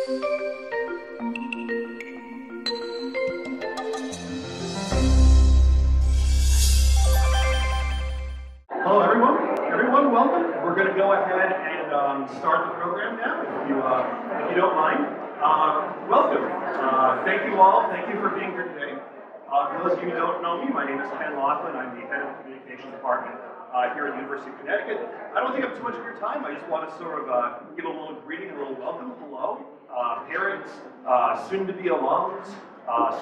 Hello, everyone. Everyone, welcome. We're going to go ahead and start the program now, if you don't mind. Welcome. Thank you all. Thank you for being here today. For those of you who don't know me, my name is Ken Laughlin. I'm the head of the communications department here at the University of Connecticut. I don't think I have too much of your time. I just want to sort of give a little greeting, a little welcome. Hello, parents, soon-to-be alums,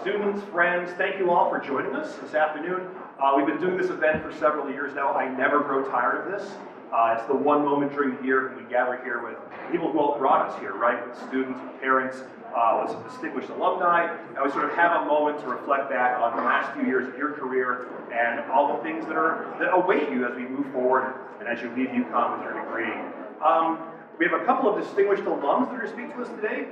students, friends. Thank you all for joining us this afternoon. We've been doing this event for several years now. I never grow tired of this. It's the one moment during the year when we gather here with people who all brought us here, right? With students, with parents, with some distinguished alumni, and we sort of have a moment to reflect back on the last few years of your career and all the things that await you as we move forward and as you leave UConn with your degree. We have a couple of distinguished alums that are going to speak to us today.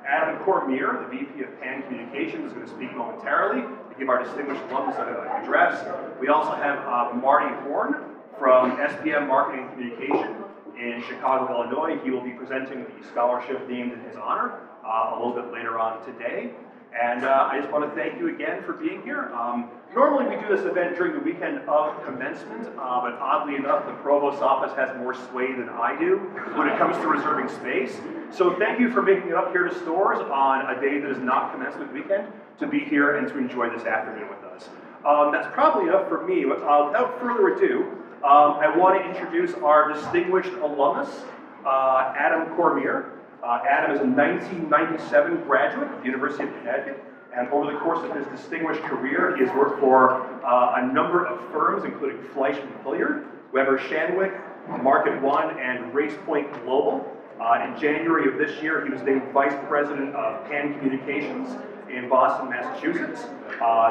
Adam Cormier, the VP of Pan Communications, is going to speak momentarily to give our distinguished alums an address. We also have Marty Horn from SPM Marketing and Communication in Chicago, Illinois. He will be presenting the scholarship named in his honor a little bit later on today. And I just want to thank you again for being here. Normally we do this event during the weekend of commencement, but oddly enough, the Provost's office has more sway than I do when it comes to reserving space. So thank you for making it up here to Storrs on a day that is not commencement weekend to be here and to enjoy this afternoon with us. That's probably enough for me. Without further ado, I want to introduce our distinguished alumnus, Adam Cormier. Adam is a 1997 graduate of the University of Connecticut, and over the course of his distinguished career, he has worked for a number of firms, including Fleischmann Hilliard, Weber Shandwick, Market One, and Race Point Global. In January of this year, he was named Vice President of Pan Communications in Boston, Massachusetts.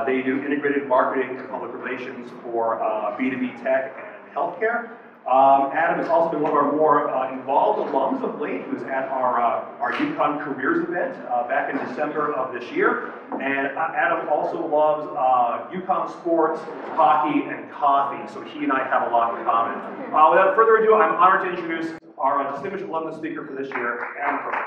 They do integrated marketing and public relations for B2B tech and healthcare. Adam has also been one of our more involved alums of late. He was at our UConn Careers event back in December of this year. And Adam also loves UConn sports, hockey, and coffee. So he and I have a lot in common. Without further ado, I'm honored to introduce our distinguished alumnus speaker for this year, Adam Cormier.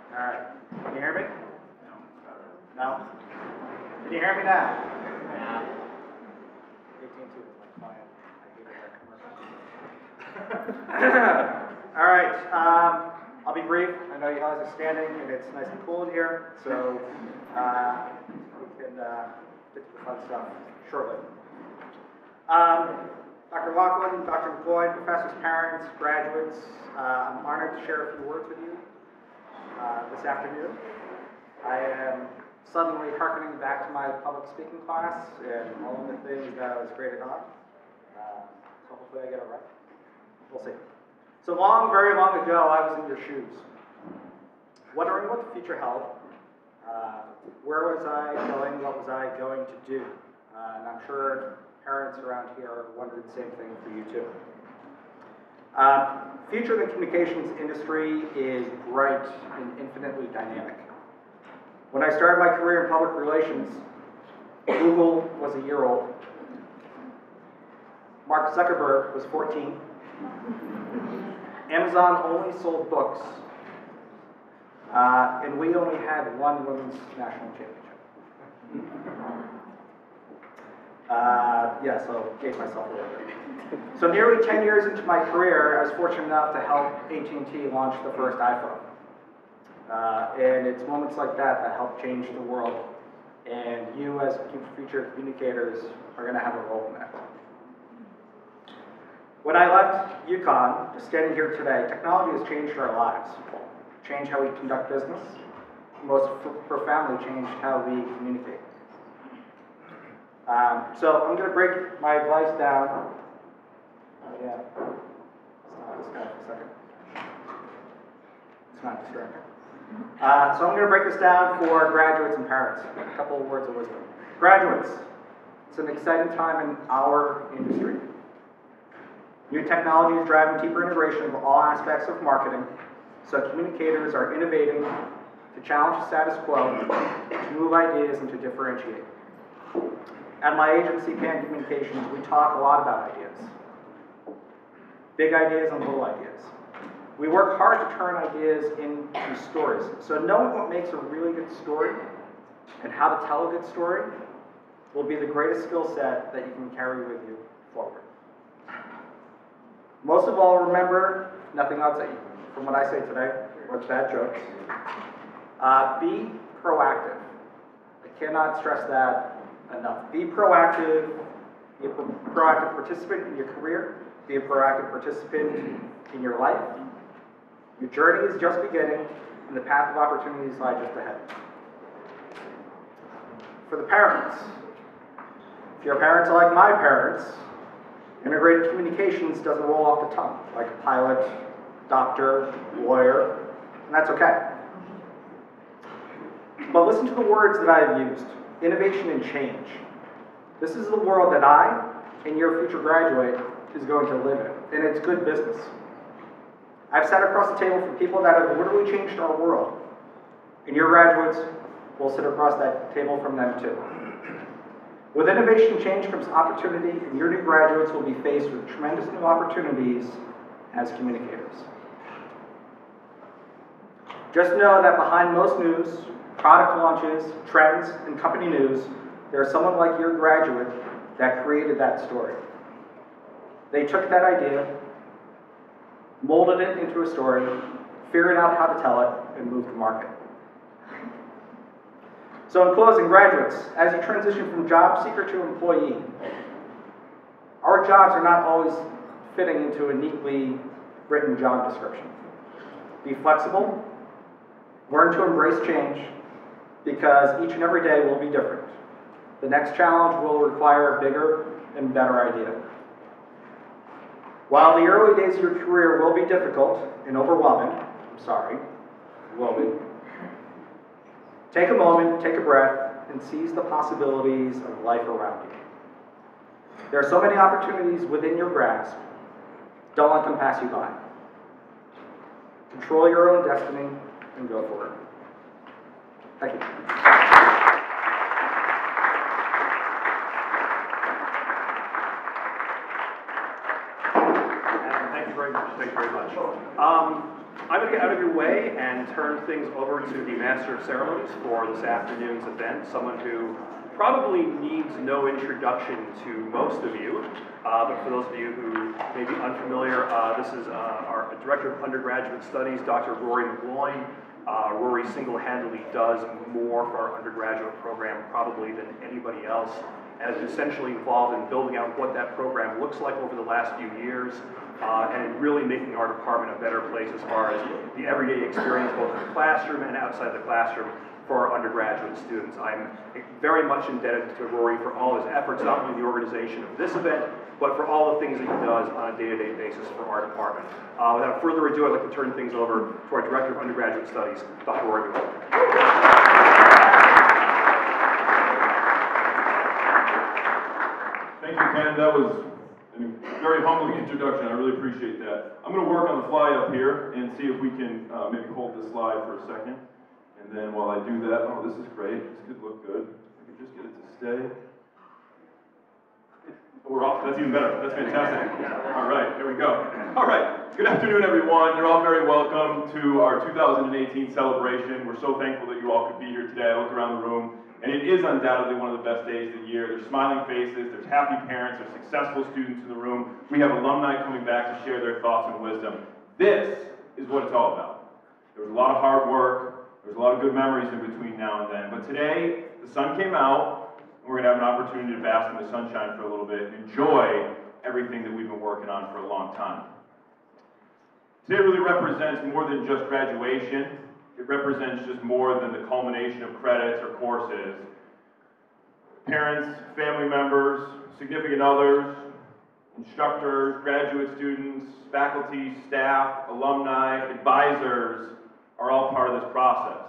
All right, can you hear me? No? Can you hear me now? Yeah. AT&T was my client. I hated that commercial. All right, I'll be brief. I know you guys are standing and it's nice and cool in here, so we can get to the fun stuff shortly. Dr. Laughlin, Dr. McCoy, professors, parents, graduates, I'm honored to share a few words with you this afternoon. I am suddenly hearkening back to my public speaking class and all of the things that I was graded on. So hopefully I get it right. We'll see. So very long ago, I was in your shoes, wondering what the future held. Where was I going? What was I going to do? And I'm sure parents around here are wondering the same thing for you too. Future of the communications industry is bright and infinitely dynamic. When I started my career in public relations, Google was a year old. Mark Zuckerberg was 14. Amazon only sold books. And we only had one women's national championship. So gave myself a little bit. So nearly 10 years into my career, I was fortunate enough to help AT&T launch the first iPhone. And it's moments like that that help change the world. And you as future communicators are going to have a role in that. When I left UConn, just standing here today, technology has changed our lives. Changed how we conduct business. Most profoundly changed how we communicate. So I'm going to break my advice down. Stop this guy for a second. It's not distracting. So I'm going to break this down for graduates and parents. A couple of words of wisdom. Graduates, it's an exciting time in our industry. New technology is driving deeper integration of all aspects of marketing, so communicators are innovating to challenge the status quo to move ideas and to differentiate. At my agency, Pan Communications, we talk a lot about ideas. Big ideas and little ideas. We work hard to turn ideas into stories. So knowing what makes a really good story and how to tell a good story will be the greatest skill set that you can carry with you forward. Most of all, remember nothing I'll say from what I say today, or bad jokes. Be proactive. I cannot stress that enough. Be proactive. Be a proactive participant in your career. Be a proactive participant in your life. Your journey is just beginning, and the path of opportunities lie just ahead. For the parents, if your parents are like my parents, integrated communications doesn't roll off the tongue like a pilot, doctor, lawyer, and that's okay. But listen to the words that I have used: innovation and change. This is the world that I and your future graduate is going to live in, and it's good business. I've sat across the table from people that have literally changed our world, and your graduates will sit across that table from them too. With innovation and change comes opportunity, and your new graduates will be faced with tremendous new opportunities as communicators. Just know that behind most news, product launches, trends, and company news, there's someone like your graduate that created that story. They took that idea, molded it into a story, figured out how to tell it, and moved to market. So in closing, graduates, as you transition from job seeker to employee, our jobs are not always fitting into a neatly written job description. Be flexible, learn to embrace change, because each and every day will be different. The next challenge will require a bigger and better idea. While the early days of your career will be difficult and overwhelming, will be, take a moment, take a breath, and seize the possibilities of life around you. There are so many opportunities within your grasp. Don't let them pass you by. Control your own destiny and go for it. Thank you. Thank you very much. Thank you very much. I'm going to get out of your way and turn things over to the Master of Ceremonies for this afternoon's event, someone who probably needs no introduction to most of you, but for those of you who may be unfamiliar, this is our Director of Undergraduate Studies, Dr. Rory McGloin. Rory single-handedly does more for our undergraduate program probably than anybody else, and is essentially involved in building out what that program looks like over the last few years, and in really making our department a better place as far as the everyday experience, both in the classroom and outside the classroom, for our undergraduate students. I'm very much indebted to Rory for all his efforts, not only in the organization of this event, but for all the things that he does on a day-to-day basis for our department. Without further ado, I'd like to turn things over to our Director of Undergraduate Studies, Dr. Rory McGloin. Thank you, Ken. That was a very humbling introduction. I really appreciate that. I'm going to work on the fly up here and see if we can maybe hold this slide for a second. And then while I do that, oh, this is great. This could look good. I can just get it to stay. Oh, we're off. That's even better. That's fantastic. All right, here we go. All right. Good afternoon, everyone. You're all very welcome to our 2018 celebration. We're so thankful that you all could be here today. I looked around the room, and it is undoubtedly one of the best days of the year. There's smiling faces, there's happy parents, there's successful students in the room. We have alumni coming back to share their thoughts and wisdom. This is what it's all about. There was a lot of hard work. There's a lot of good memories in between now and then. But today, the sun came out, and we're going to have an opportunity to bask in the sunshine for a little bit and enjoy everything that we've been working on for a long time. Today really represents more than just graduation. It represents just more than the culmination of credits or courses. Parents, family members, significant others, instructors, graduate students, faculty, staff, alumni, advisors are all part of this process.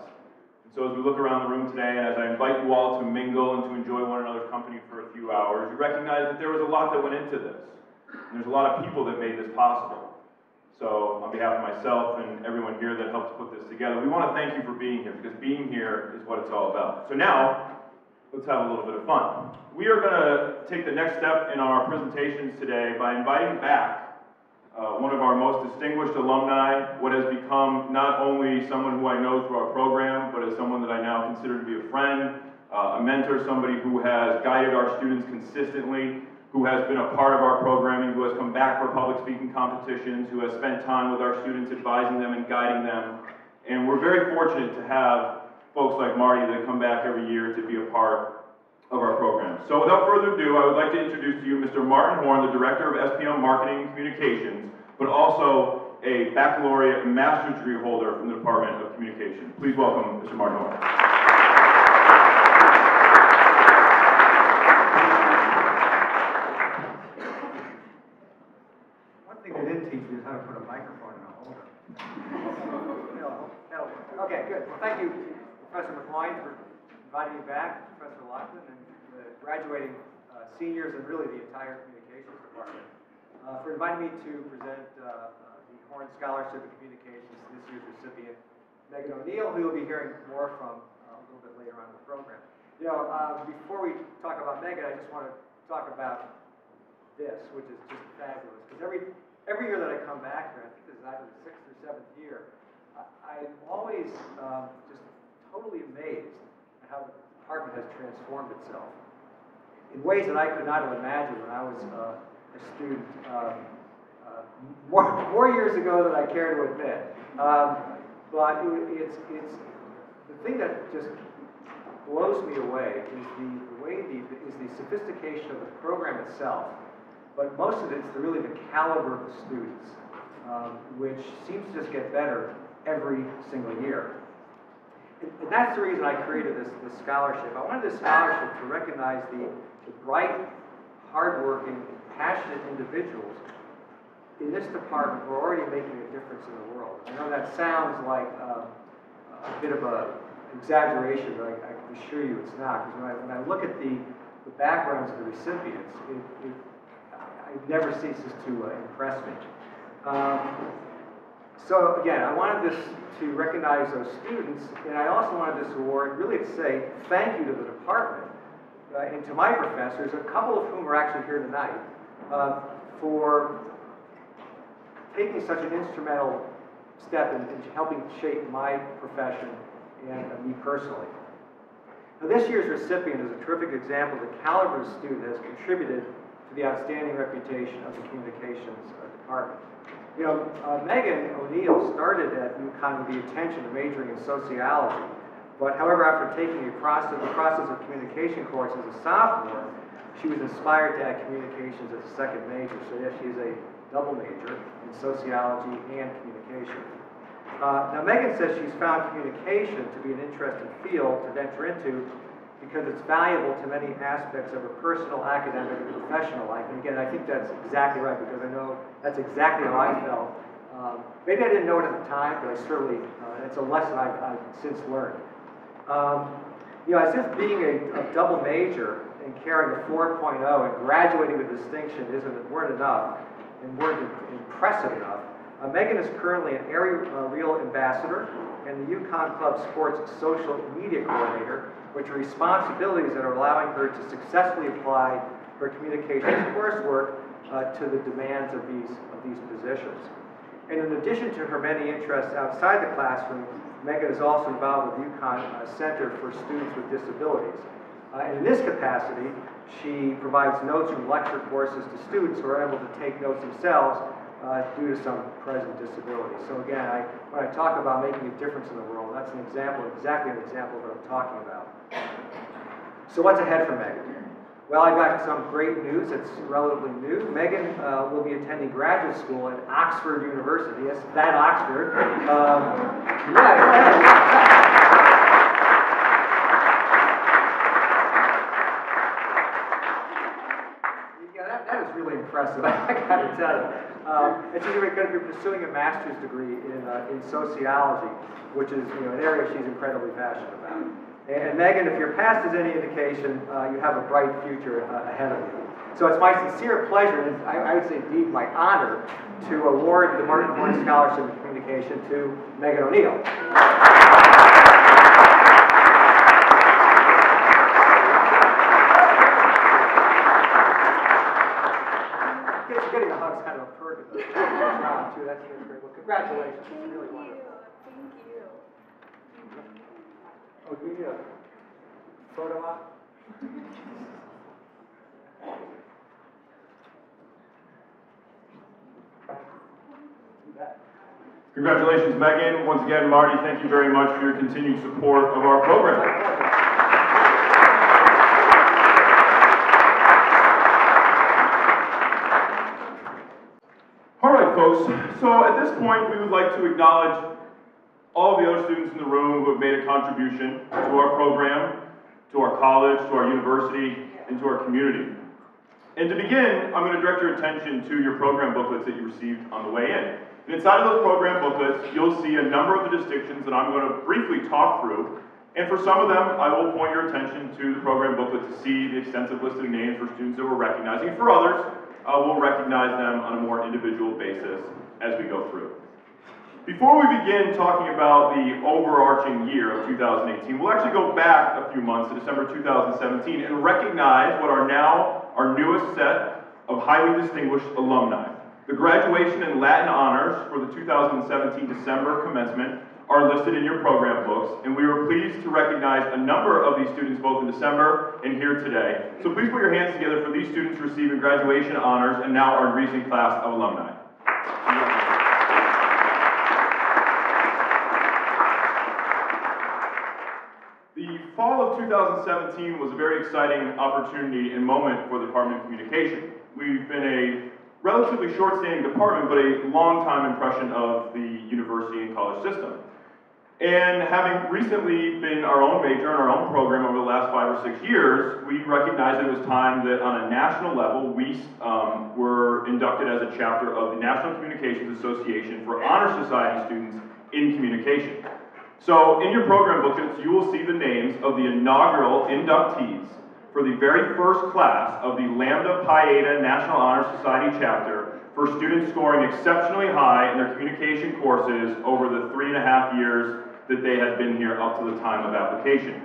And so as we look around the room today, and as I invite you all to mingle and to enjoy one another's company for a few hours, you recognize that there was a lot that went into this. And there's a lot of people that made this possible. So on behalf of myself and everyone here that helped put this together, we want to thank you for being here, because being here is what it's all about. So now, let's have a little bit of fun. We are going to take the next step in our presentations today by inviting back one of our most distinguished alumni, what has become not only someone who I know through our program, but as someone that I now consider to be a friend, a mentor, somebody who has guided our students consistently, who has been a part of our programming, who has come back for public speaking competitions, who has spent time with our students advising them and guiding them. And we're very fortunate to have folks like Marty that come back every year to be a part of our program. So without further ado, I would like to introduce to you Mr. Martin Horn, the Director of SPM Marketing and Communications, but also a baccalaureate and master's degree holder from the Department of Communication. Please welcome Mr. Martin Horn. One thing they didn't teach me is how to put a microphone in a holder. Okay, good. Well, thank you, Professor McCoy, for inviting me back, Professor Lockman, and the graduating seniors, and really the entire communications department, for inviting me to present the Horn Scholarship in Communications to this year's recipient, Megan O'Neill, who you'll be hearing more from a little bit later on in the program. You know, before we talk about Megan, I just want to talk about this, which is just fabulous, because every year that I come back here, I think this is either the 6th or 7th year, I'm always just totally amazed at how the department has transformed itself in ways that I could not have imagined when I was a student more years ago than I care to admit. But it's the thing that just blows me away is the sophistication of the program itself. But most of it's really the caliber of the students, which seems to just get better every single year. And that's the reason I created this scholarship. I wanted this scholarship to recognize the bright, hardworking, passionate individuals in this department who are already making a difference in the world. I know that sounds like a bit of an exaggeration, but I can assure you it's not. Because when I look at the backgrounds of the recipients, it never ceases to impress me. So again, I wanted this to recognize those students, and I also wanted this award really to say thank you to the department and to my professors, a couple of whom are actually here tonight, for taking such an instrumental step in helping shape my profession and me personally. Now, this year's recipient is a terrific example of the caliber of student that has contributed to the outstanding reputation of the communications department. You know, Megan O'Neill started at UConn with the intention of majoring in sociology, but however, after taking the process of communication course as a sophomore, she was inspired to add communications as a second major. So yes, she is a double major in sociology and communication. Now, Megan says she's found communication to be an interesting field to venture into because it's valuable to many aspects of her personal, academic, and professional life. And again, I think that's exactly right, because I know that's exactly how I felt. Maybe I didn't know it at the time, but I certainly, it's a lesson I've since learned. You know, as if being a double major and carrying a 4.0 and graduating with distinction weren't enough and weren't impressive enough, Megan is currently an Aerial Ambassador and the UConn Club Sports Social Media Coordinator, which are responsibilities that are allowing her to successfully apply her communications coursework to the demands of these positions. And in addition to her many interests outside the classroom, Megan is also involved with UConn Center for Students with Disabilities. And in this capacity, she provides notes from lecture courses to students who are able to take notes themselves due to some present disability. So again, when I talk about making a difference in the world, that's exactly an example of what I'm talking about. So what's ahead for Megan? Well, I've got some great news. It's relatively new. Megan will be attending graduate school at Oxford University. Yes, that Oxford. That is really impressive, I got to tell you. And she's going to be pursuing a master's degree in sociology, which is an area she's incredibly passionate about. And Megan, if your past is any indication, you have a bright future ahead of you. So it's my sincere pleasure, and I would say indeed my honor, to award the Martin Corn Scholarship in Communication to Megan O'Neill. Getting a hug's kind of a perk of the job, too. That's great. Well, congratulations. It's really wonderful. Thank you. Oh, do you need a photo op? Congratulations, Megan. Once again, Marty, thank you very much for your continued support of our program. All right, folks. So at this point, we would like to acknowledge all of the other students in the room who have made a contribution to our program, to our college, to our university, and to our community. And to begin, I'm going to direct your attention to your program booklets that you received on the way in. And inside of those program booklets, you'll see a number of the distinctions that I'm going to briefly talk through. And for some of them, I will point your attention to the program booklet to see the extensive list of names for students that we're recognizing. For others, we'll recognize them on a more individual basis as we go through. Before we begin talking about the overarching year of 2018, we'll actually go back a few months to December 2017 and recognize what are now our newest set of highly distinguished alumni. The graduation and Latin honors for the 2017 December commencement are listed in your program books, and we were pleased to recognize a number of these students both in December and here today. So please put your hands together for these students receiving graduation honors and now our recent class of alumni. The fall of 2017 was a very exciting opportunity and moment for the Department of Communication. We've been a relatively short-standing department, but a long-time impression of the university and college system. And having recently been our own major in our own program over the last 5 or 6 years, we recognized it was time that on a national level, we were inducted as a chapter of the National Communications Association for Honor Society students in communication. So in your program booklets, you will see the names of the inaugural inductees for the very first class of the Lambda Pi Eta National Honor Society chapter for students scoring exceptionally high in their communication courses over the 3.5 years that they had been here up to the time of application.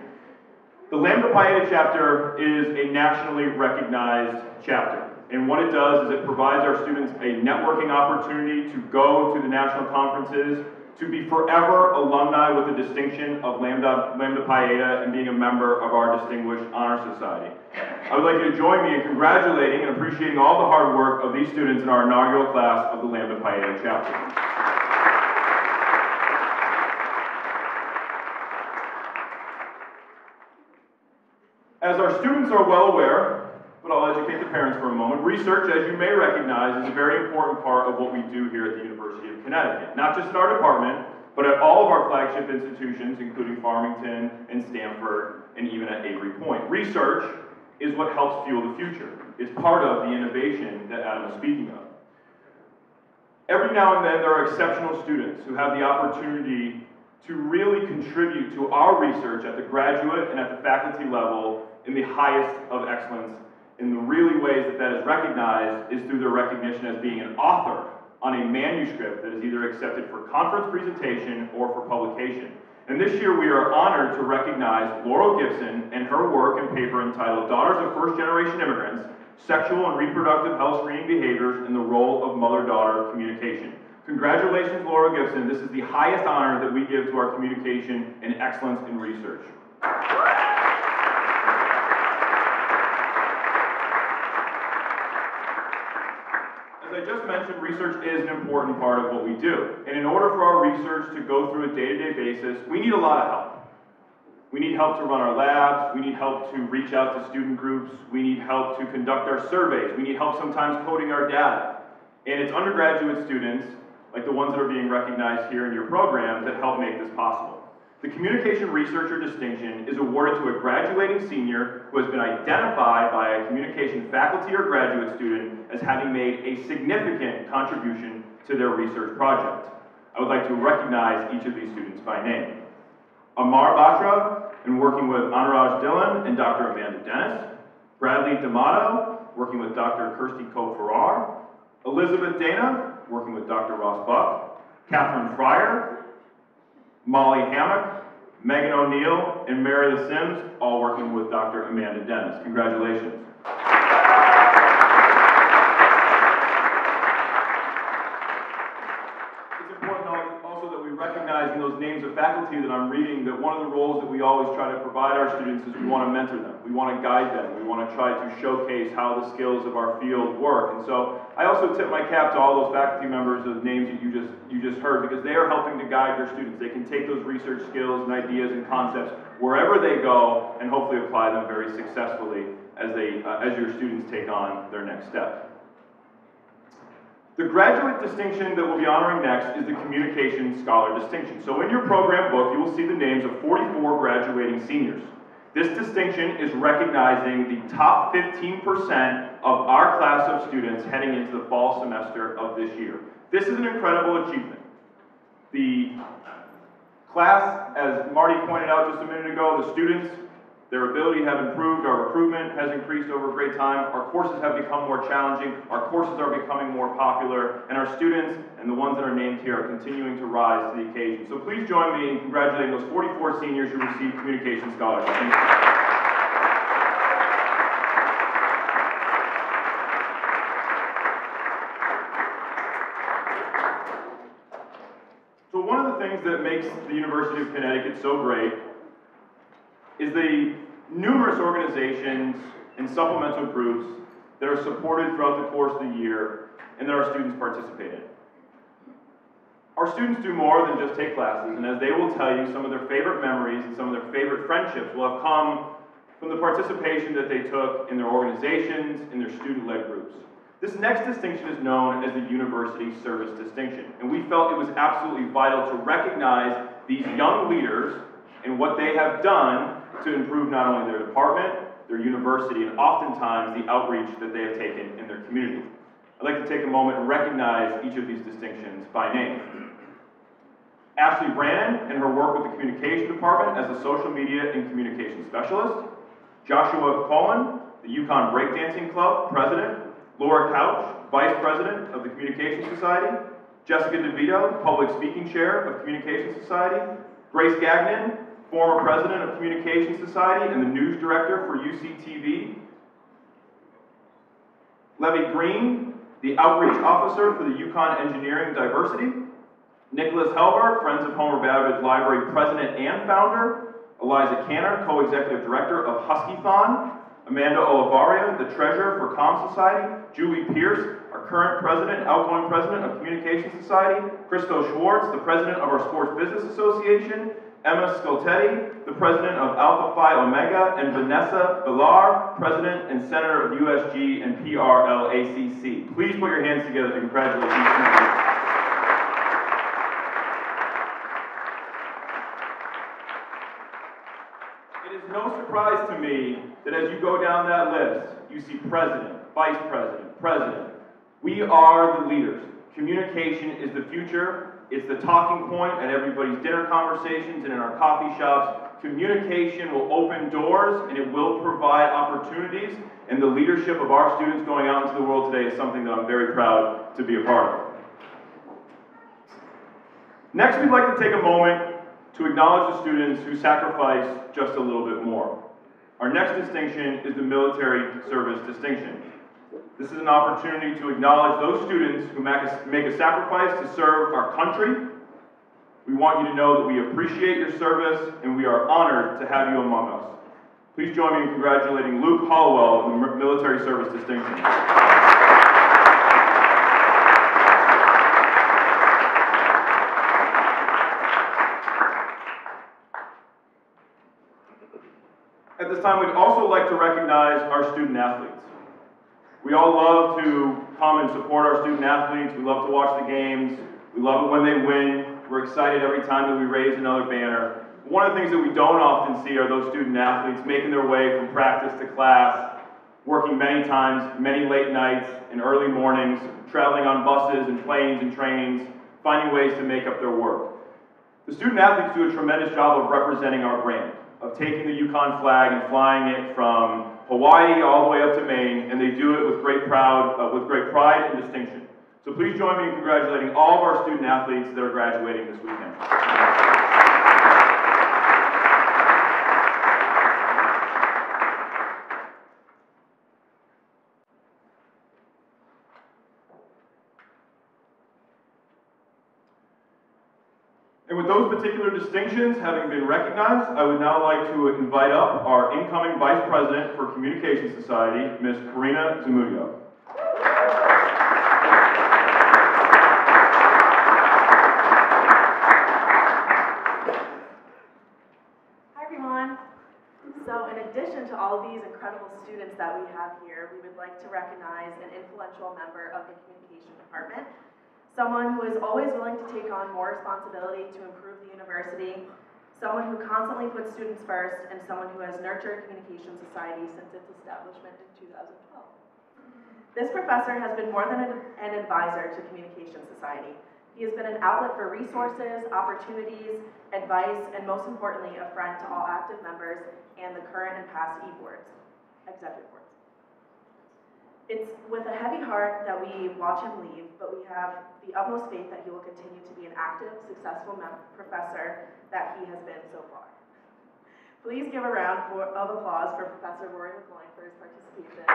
The Lambda Pi Eta chapter is a nationally recognized chapter, and what it does is it provides our students a networking opportunity to go to the national conferences, to be forever alumni with the distinction of Lambda Pi Eta and being a member of our distinguished honor society. I would like you to join me in congratulating and appreciating all the hard work of these students in our inaugural class of the Lambda Pi Eta chapter. As our students are well aware, but I'll educate the parents for a moment, research, as you may recognize, is a very important part of what we do here at the University of Connecticut. Not just in our department, but at all of our flagship institutions, including Farmington and Stanford, and even at Avery Point. Research is what helps fuel the future. It's part of the innovation that Adam was speaking of. Every now and then, there are exceptional students who have the opportunity to really contribute to our research at the graduate and at the faculty level in the highest of excellence. And the really ways that that is recognized is through their recognition as being an author on a manuscript that is either accepted for conference presentation or for publication. And this year we are honored to recognize Laurel Gibson and her work and paper entitled Daughters of First-Generation Immigrants, Sexual and Reproductive Health Screening Behaviors in the Role of Mother-Daughter Communication. Congratulations, Laurel Gibson. This is the highest honor that we give to our communication and excellence in research. As I just mentioned, research is an important part of what we do. And in order for our research to go through a day-to-day basis, we need a lot of help. We need help to run our labs. We need help to reach out to student groups. We need help to conduct our surveys. We need help sometimes coding our data. And it's undergraduate students, like the ones that are being recognized here in your program, that help make this possible. The Communication Researcher Distinction is awarded to a graduating senior who has been identified by a communication faculty or graduate student as having made a significant contribution to their research project. I would like to recognize each of these students by name. Amar Batra, in working with Anuraj Dhillon and Dr. Amanda Dennis. Bradley D'Amato, working with Dr. Kirsty Coe-Farrar. Elizabeth Dana, working with Dr. Ross Buck. Catherine Fryer, Molly Hammock, Megan O'Neill, and Meredith Sims, all working with Dr. Amanda Dennis. Congratulations. It's important also that we recognize in those names of faculty that I'm reading that one of the roles that we always try to provide our students is we want to mentor them, we want to guide them, we want to try to showcase how the skills of our field work. And so I also tip my cap to all those faculty members of names that you just heard, because they are helping to guide your students. They can take those research skills and ideas and concepts wherever they go and hopefully apply them very successfully as your students take on their next step. The graduate distinction that we'll be honoring next is the Communication Scholar Distinction. So in your program book, you will see the names of 44 graduating seniors. This distinction is recognizing the top 15% of our class of students heading into the fall semester of this year. This is an incredible achievement. The class, as Marty pointed out just a minute ago, the students, their ability have improved, our recruitment has increased over a great time, our courses have become more challenging, our courses are becoming more popular, and our students, and the ones that are named here, are continuing to rise to the occasion. So please join me in congratulating those 44 seniors who received Communication Scholarships. So one of the things that makes the University of Connecticut so great is the numerous organizations and supplemental groups that are supported throughout the course of the year and that our students participate in. Our students do more than just take classes, and as they will tell you, some of their favorite memories and some of their favorite friendships will have come from the participation that they took in their organizations, in their student-led groups. This next distinction is known as the University Service Distinction, and we felt it was absolutely vital to recognize these young leaders and what they have done to improve not only their department, their university, and oftentimes the outreach that they have taken in their community. I'd like to take a moment and recognize each of these distinctions by name. Ashley Brannon and her work with the Communication Department as a Social Media and Communication Specialist. Joshua Cullen, the UConn Breakdancing Club President. Laura Couch, Vice President of the Communication Society. Jessica DeVito, Public Speaking Chair of Communication Society. Grace Gagnon, former President of Communication Society and the News Director for UCTV. Levy Green, the Outreach Officer for the UConn Engineering and Diversity. Nicholas Helber, Friends of Homer Babbage Library President and Founder. Eliza Canner, Co-Executive Director of Huskython. Amanda Olivaria, the Treasurer for Comm Society. Julie Pierce, our current President, outgoing President of Communication Society. Christo Schwartz, the President of our Sports Business Association. Emma Scoltetti, the President of Alpha Phi Omega, and Vanessa Villar, President and Senator of USG and PRLACC. Please put your hands together to congratulate these people. It is no surprise to me that as you go down that list, you see President, Vice President, President. We are the leaders. Communication is the future. It's the talking point at everybody's dinner conversations and in our coffee shops. Communication will open doors and it will provide opportunities, and the leadership of our students going out into the world today is something that I'm very proud to be a part of. Next, we'd like to take a moment to acknowledge the students who sacrifice just a little bit more. Our next distinction is the Military Service Distinction. This is an opportunity to acknowledge those students who make a sacrifice to serve our country. We want you to know that we appreciate your service and we are honored to have you among us. Please join me in congratulating Luke Hollowell on the Military Service Distinction. At this time, we'd also like to recognize our student athletes. We all love to come and support our student athletes. We love to watch the games. We love it when they win. We're excited every time that we raise another banner. One of the things that we don't often see are those student athletes making their way from practice to class, working many times, many late nights and early mornings, traveling on buses and planes and trains, finding ways to make up their work. The student athletes do a tremendous job of representing our brand. of taking the Yukon flag and flying it from Hawaii all the way up to Maine, and they do it with great pride and distinction. So please join me in congratulating all of our student athletes that are graduating this weekend. And with those particular distinctions having been recognized, I would now like to invite up our incoming Vice President for Communications Society, Ms. Karina Zamudio. Hi everyone. So in addition to all of these incredible students that we have here, we would like to recognize an influential member of the Communication Department, someone who is always willing to take on more responsibility to improve the university, someone who constantly puts students first, and someone who has nurtured Communication Society since its establishment in 2012. This professor has been more than an advisor to Communication Society. He has been an outlet for resources, opportunities, advice, and most importantly, a friend to all active members and the current and past executive boards. It's with a heavy heart that we watch him leave, but we have the utmost faith that he will continue to be an active, successful professor that he has been so far. Please give a round of applause for Professor Rory McCloy for his participation.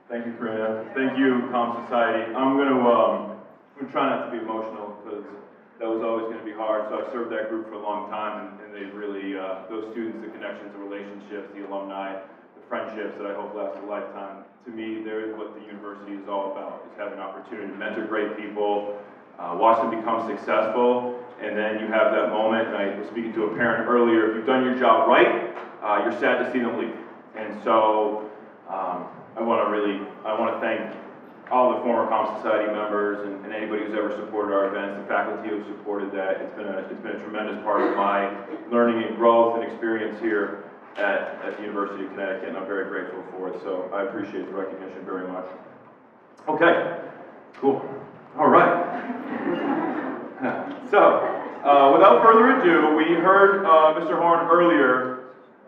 Thank you, Karina. Thank you, Comm Society. I'm gonna try not to be emotional because that was always gonna be hard. So I've served that group for a long time, and they really, those students, the connections, the relationships, the alumni, the friendships that I hope last a lifetime. To me, they're what the university is all about, is having an opportunity to mentor great people, watch them become successful, and then you have that moment, and I was speaking to a parent earlier, if you've done your job right, you're sad to see them leave. And so, I want to thank all the former Comm Society members and anybody who's ever supported our events, the faculty who supported that. It's been a tremendous part of my learning and growth and experience here at the University of Connecticut, and I'm very grateful for it. So I appreciate the recognition very much. Okay, cool. All right. So, without further ado, we heard Mr. Horn earlier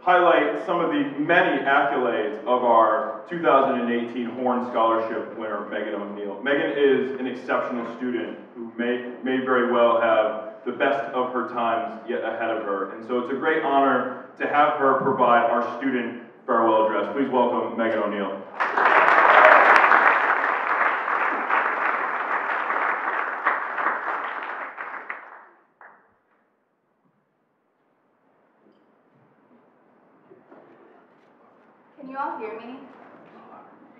highlight some of the many accolades of our 2018 Horn Scholarship winner, Megan O'Neill. Megan is an exceptional student who may very well have the best of her times yet ahead of her. And so it's a great honor to have her provide our student farewell address. Please welcome Megan O'Neill. Can you all hear me?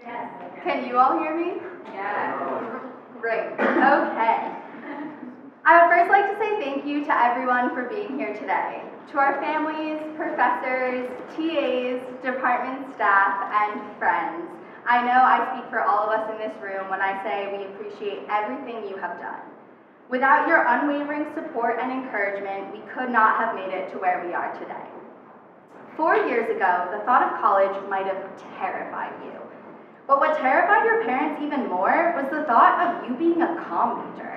Yes. Can you all hear me? Yes. Great. Okay. I would first like to say thank you to everyone for being here today. To our families, professors, TAs, department staff, and friends. I know I speak for all of us in this room when I say we appreciate everything you have done. Without your unwavering support and encouragement, we could not have made it to where we are today. 4 years ago, the thought of college might have terrified you. But what terrified your parents even more was the thought of you being a comm major.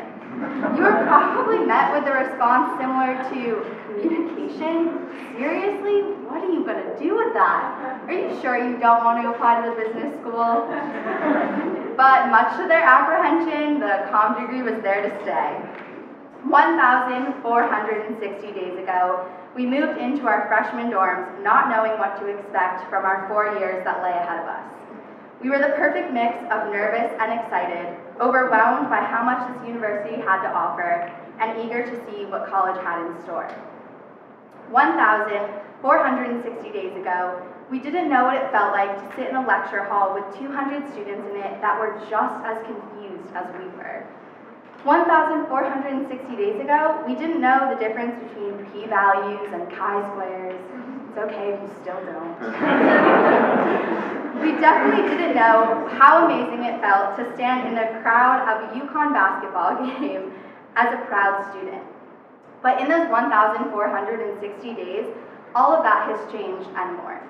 You were probably met with a response similar to, communication? Seriously? What are you going to do with that? Are you sure you don't want to apply to the business school? But much to their apprehension, the comm degree was there to stay. 1,460 days ago, we moved into our freshman dorms, not knowing what to expect from our 4 years that lay ahead of us. We were the perfect mix of nervous and excited, overwhelmed by how much this university had to offer, and eager to see what college had in store. 1,460 days ago, we didn't know what it felt like to sit in a lecture hall with 200 students in it that were just as confused as we were. 1,460 days ago, we didn't know the difference between p-values and chi-squares. It's okay if you still don't. We definitely didn't know how amazing it felt to stand in the crowd of a UConn basketball game as a proud student. But in those 1,460 days, all of that has changed and more.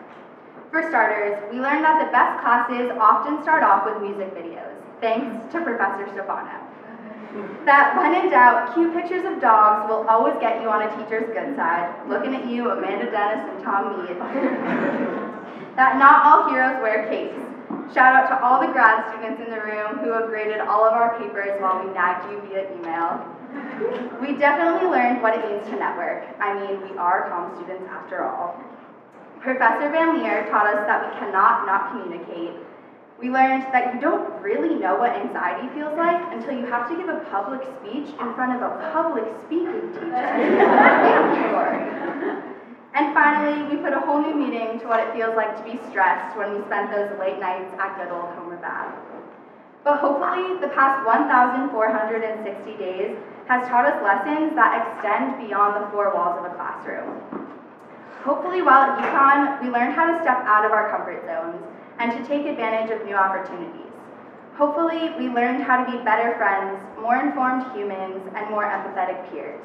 For starters, we learned that the best classes often start off with music videos, thanks to Professor Stefano. That when in doubt, cute pictures of dogs will always get you on a teacher's good side. Looking at you, Amanda Dennis and Tom Mead. That not all heroes wear capes. Shout out to all the grad students in the room who have graded all of our papers while we nagged you via email. We definitely learned what it means to network. I mean, we are comm students after all. Professor Van Leer taught us that we cannot not communicate. We learned that you don't really know what anxiety feels like until you have to give a public speech in front of a public speaking teacher. And finally, we put a whole new meaning to what it feels like to be stressed when we spent those late nights at good old Homer Bab. But hopefully, the past 1,460 days has taught us lessons that extend beyond the four walls of a classroom. Hopefully, while at UConn, we learned how to step out of our comfort zones and to take advantage of new opportunities. Hopefully, we learned how to be better friends, more informed humans, and more empathetic peers.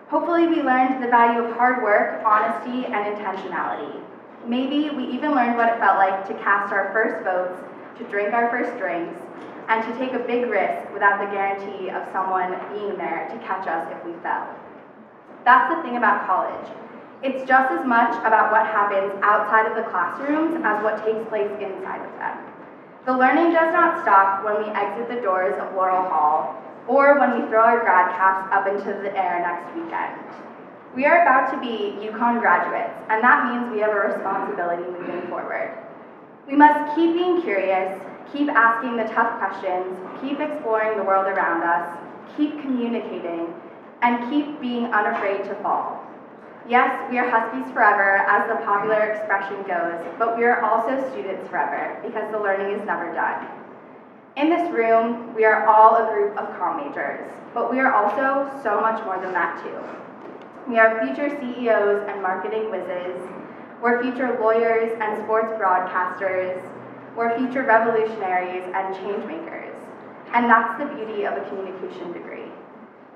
Hopefully, we learned the value of hard work, honesty, and intentionality. Maybe we even learned what it felt like to cast our first votes, to drink our first drinks, and to take a big risk without the guarantee of someone being there to catch us if we fell. That's the thing about college. It's just as much about what happens outside of the classrooms as what takes place inside of them. The learning does not stop when we exit the doors of Laurel Hall or when we throw our grad caps up into the air next weekend. We are about to be UConn graduates, and that means we have a responsibility moving forward. We must keep being curious, keep asking the tough questions, keep exploring the world around us, keep communicating, and keep being unafraid to fall. Yes, we are Huskies forever, as the popular expression goes, but we are also students forever, because the learning is never done. In this room, we are all a group of comm majors, but we are also so much more than that too. We are future CEOs and marketing whizzes, we're future lawyers and sports broadcasters, we're future revolutionaries and change makers, and that's the beauty of a communication degree.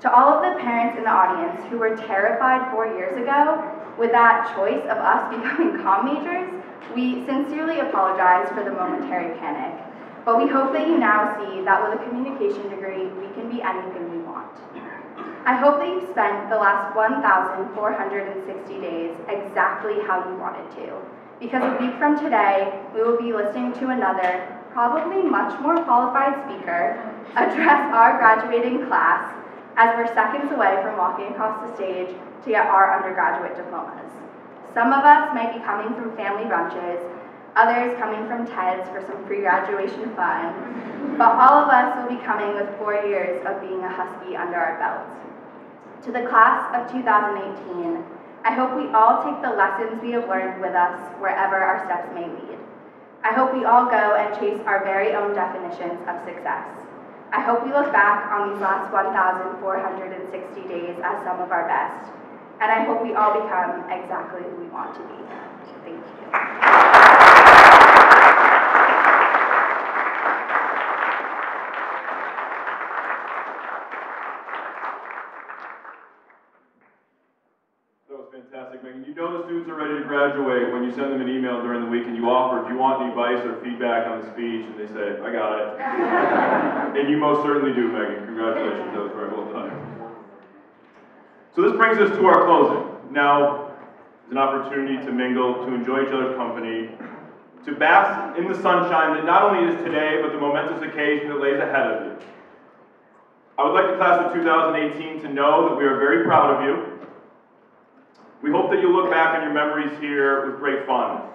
To all of the parents in the audience who were terrified 4 years ago with that choice of us becoming comm majors, we sincerely apologize for the momentary panic. But we hope that you now see that with a communication degree, we can be anything we want. I hope that you've spent the last 1,460 days exactly how you wanted to. Because a week from today, we will be listening to another, probably much more qualified speaker, address our graduating class as we're seconds away from walking across the stage to get our undergraduate diplomas. Some of us might be coming from family brunches, others coming from TEDs for some pre-graduation fun, but all of us will be coming with 4 years of being a Husky under our belts. To the class of 2018, I hope we all take the lessons we have learned with us wherever our steps may lead. I hope we all go and chase our very own definitions of success. I hope we look back on these last 1,460 days as some of our best, and I hope we all become exactly who we want to be. Thank you. That was fantastic, Megan. You know the students are ready to graduate when you send them an email during the week and you offer, do you want any advice or feedback on the speech? And they say, I got it. And you most certainly do, Megan. Congratulations. That was very well done. So this brings us to our closing. Now is an opportunity to mingle, to enjoy each other's company, to bask in the sunshine that not only is today, but the momentous occasion that lays ahead of you. I would like the class of 2018 to know that we are very proud of you. We hope that you'll look back on your memories here with great fondness.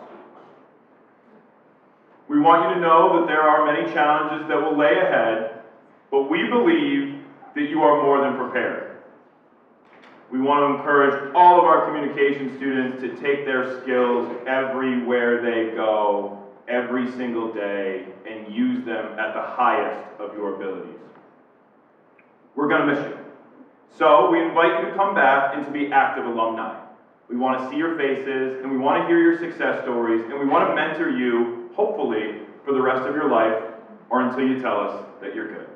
We want you to know that there are many challenges that will lay ahead, but we believe that you are more than prepared. We want to encourage all of our communication students to take their skills everywhere they go, every single day, and use them at the highest of your abilities. We're going to miss you. So we invite you to come back and to be active alumni. We want to see your faces, and we want to hear your success stories, and we want to mentor you, hopefully, for the rest of your life, or until you tell us that you're good.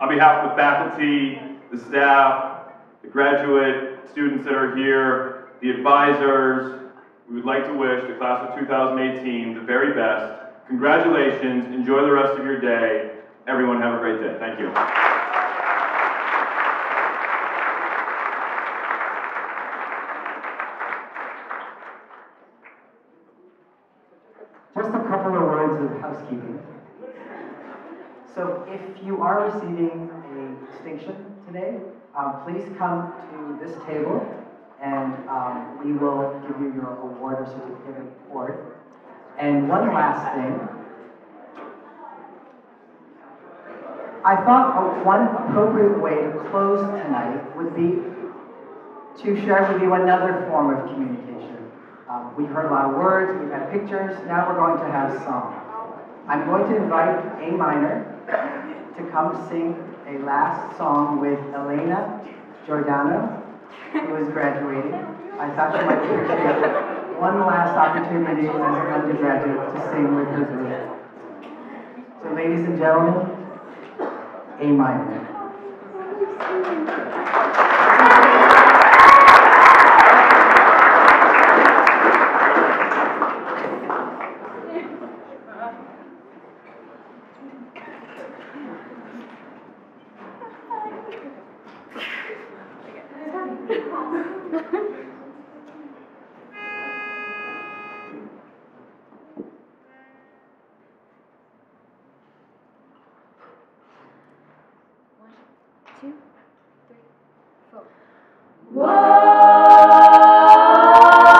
On behalf of the faculty, the staff, the graduate students that are here, the advisors. We would like to wish the class of 2018 the very best. Congratulations, enjoy the rest of your day. Everyone have a great day. Thank you. Just a couple of words of housekeeping. So if you are receiving a distinction today, please come to this table and we will give you your award or certificate of award. And one last thing. I thought one appropriate way to close tonight would be to share with you another form of communication. We've heard a lot of words, we've had pictures, now we're going to have song. I'm going to invite A minor to come sing a last song with Elena Giordano, who is graduating. I thought she might appreciate one last opportunity as an undergraduate to sing with her group. So ladies and gentlemen, A minor.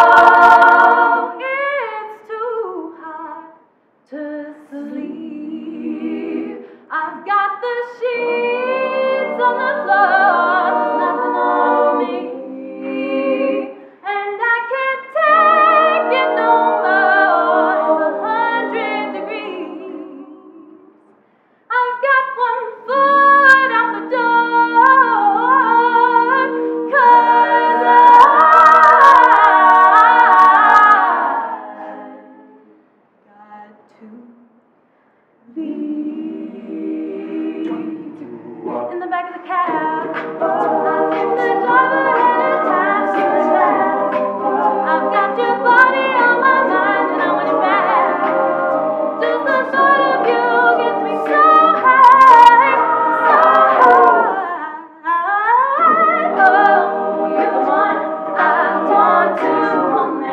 Whoa, it's too hot to sleep. I've got the sheets on the floor, there's nothing on me, and I can't take it no more. It's 100 degrees. I've got one foot out the door, 'cause I got to leave. In the back of the cab, I take the driver and attach to the back. I've got your body on my mind and I want it back. Just the thought of you gets me so high, so high. Oh, you're the one I want to hold.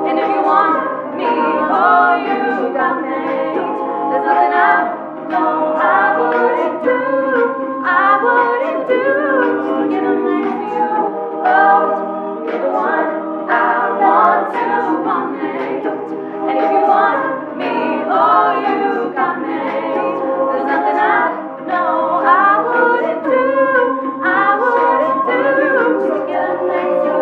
And if you want me, oh, you got me. There's nothing I know I wouldn't do just to get a next to you. Oh, you're the one I want to hold. And if you want me, oh, you got me. There's nothing I know I wouldn't do just to get a next to you.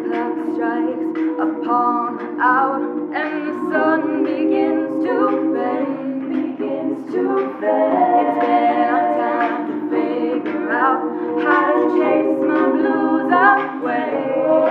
Clock strikes upon an hour and the sun begins to fade. It's been enough time to figure out how to chase my blues away.